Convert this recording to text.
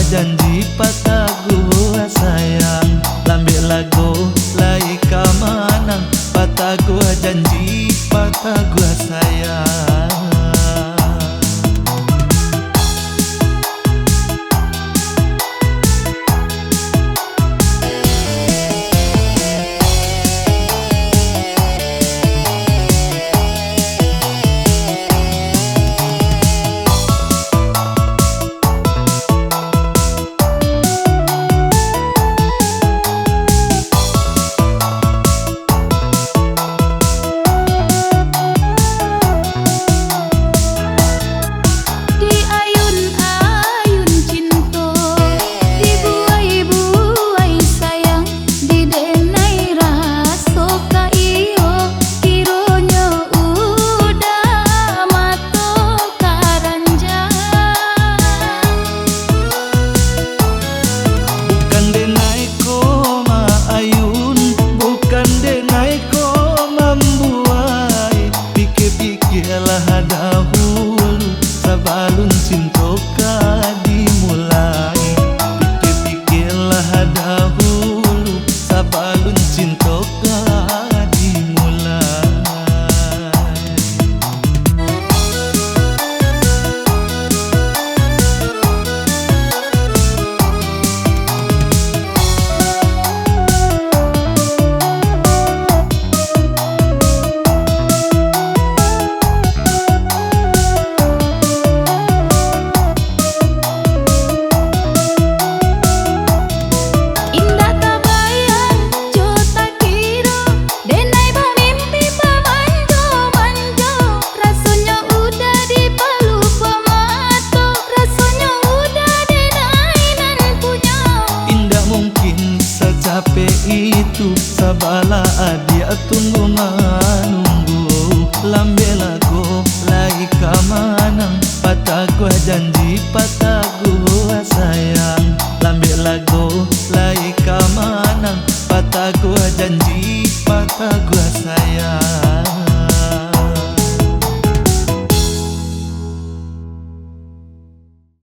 janji patah gua sayang, lambe lagu lai kamanang, patah gua janji patah gua sayang. Pikirlah dahulu sebelum cinta dimulai. Pikirlah dahulu sebelum cinta dimulai. Capek itu sabala adia tunggu menunggu, lambe lagu lai kamanang, patah gua janji patah gua sayang, lambe lagu lai kamanang, patah gua janji